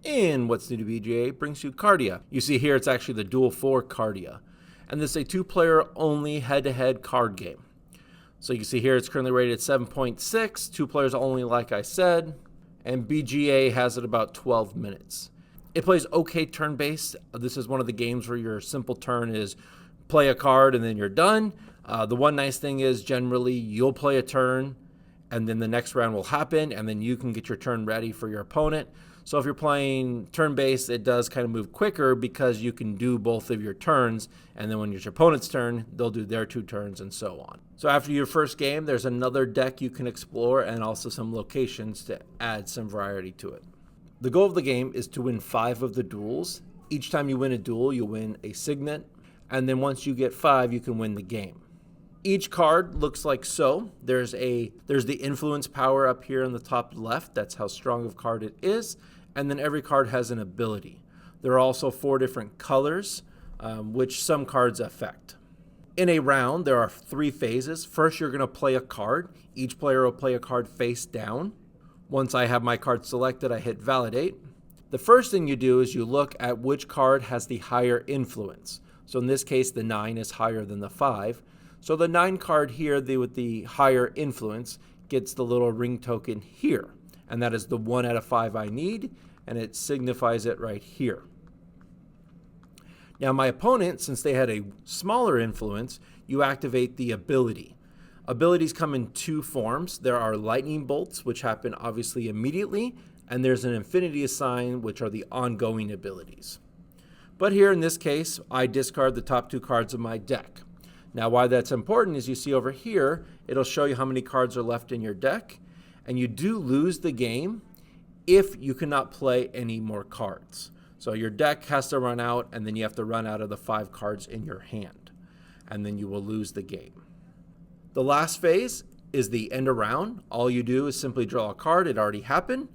In What's New to BGA brings you Cardia. You see here it's actually the Duel for Cardia. And this is a two-player only head-to-head card game. So you can see here it's currently rated at 7.6, two players only like I said, and BGA has it about 12 minutes. It plays okay turn-based. This is one of the games where your simple turn is play a card and then you're done. The one nice thing is generally you'll play a turn and then the next round will happen and then you can get your turn ready for your opponent. So if you're playing turn-based, it does kind of move quicker because you can do both of your turns, and then when it's your opponent's turn, they'll do their two turns and so on. So after your first game, there's another deck you can explore and also some locations to add some variety to it. The goal of the game is to win 5 of the duels. Each time you win a duel, you win a signet, and then once you get 5, you can win the game. Each card looks like so. There's the influence power up here in the top left. That's how strong of a card it is. And then every card has an ability. There are also 4 different colors, which some cards affect. In a round, there are 3 phases. First, you're going to play a card. Each player will play a card face down. Once I have my card selected, I hit validate. The first thing you do is you look at which card has the higher influence. So in this case, the 9 is higher than the 5. So the 9 card here with the higher influence gets the little ring token here. And that is the 1 out of 5 I need, and it signifies it right here. Now my opponent, since they had a smaller influence, you activate the ability. Abilities come in 2 forms. There are lightning bolts, which happen obviously immediately, and there's an infinity assign, which are the ongoing abilities. But here in this case, I discard the top 2 cards of my deck. Now why that's important is you see over here, it'll show you how many cards are left in your deck, and you do lose the game if you cannot play any more cards. So your deck has to run out, and then you have to run out of the 5 cards in your hand, and then you will lose the game. The last phase is the end of round. All you do is simply draw a card. It already happened.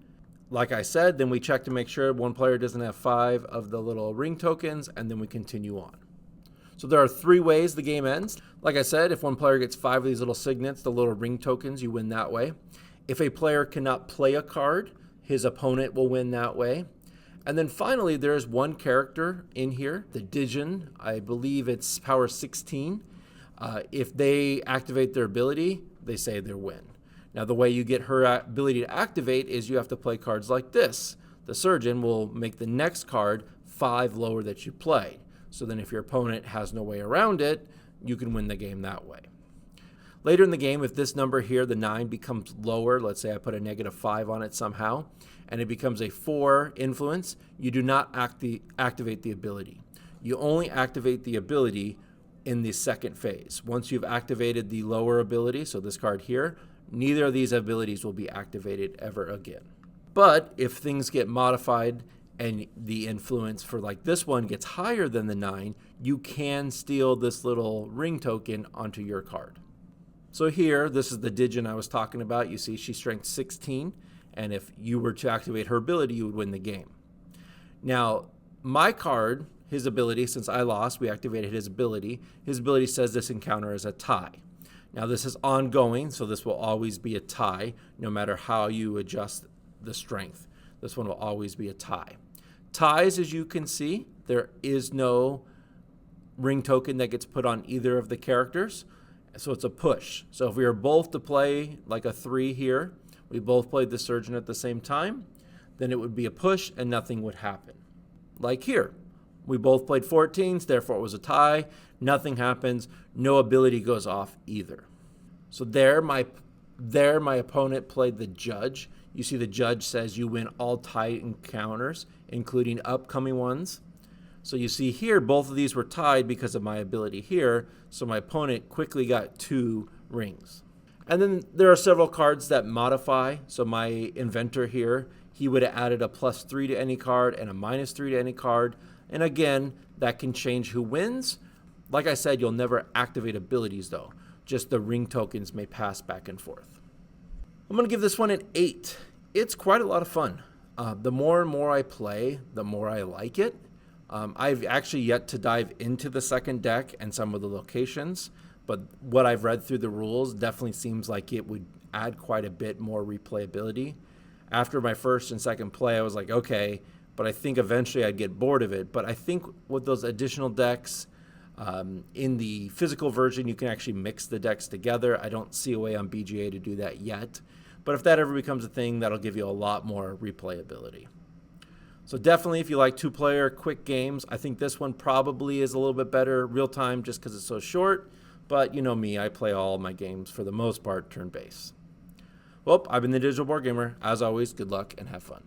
Like I said, then we check to make sure one player doesn't have 5 of the little ring tokens, and then we continue on. So there are 3 ways the game ends. Like I said, if one player gets 5 of these little signets, the little ring tokens, you win that way. If a player cannot play a card, his opponent will win that way. And then finally, there's one character in here, the Digen. I believe it's power 16. If they activate their ability, they say they win. Now, the way you get her ability to activate is you have to play cards like this. The Surgeon will make the next card 5 lower that you played. So then if your opponent has no way around it, you can win the game that way. Later in the game, if this number here, the 9, becomes lower, let's say I put a -5 on it somehow, and it becomes a 4 influence, you do not activate the ability. You only activate the ability in the second phase. Once you've activated the lower ability, so this card here, neither of these abilities will be activated ever again. But if things get modified and the influence for like this one gets higher than the 9, you can steal this little ring token onto your card. So here, this is the Digen I was talking about. You see she's strength 16, and if you were to activate her ability, you would win the game. Now, my card, his ability, since I lost, we activated his ability. His ability says this encounter is a tie. Now, this is ongoing, so this will always be a tie, no matter how you adjust the strength. This one will always be a tie. Ties, as you can see, there is no ring token that gets put on either of the characters, so it's a push. So if we were both to play like a 3 here, we both played the Surgeon at the same time, then it would be a push and nothing would happen. Like here, we both played 14s, therefore it was a tie, nothing happens, no ability goes off either. So there my opponent played the Judge. You see the Judge says you win all tie encounters, including upcoming ones. So you see here, both of these were tied because of my ability here, so my opponent quickly got 2 rings. And then there are several cards that modify. So my Inventor here, he would have added a +3 to any card and a -3 to any card. And again, that can change who wins. Like I said, you'll never activate abilities though. Just the ring tokens may pass back and forth. I'm going to give this one an 8. It's quite a lot of fun. The more and more I play, the more I like it. I've actually yet to dive into the second deck and some of the locations, but what I've read through the rules definitely seems like it would add quite a bit more replayability. After my first and second play, I was like, okay, but I think eventually I'd get bored of it. But I think with those additional decks, in the physical version, you can actually mix the decks together. I don't see a way on BGA to do that yet. But if that ever becomes a thing, that'll give you a lot more replayability. So definitely, if you like two-player quick games, I think this one probably is a little bit better real-time just because it's so short. But you know me, I play all my games for the most part turn-based. Well, I've been the Digital Board Gamer. As always, good luck and have fun.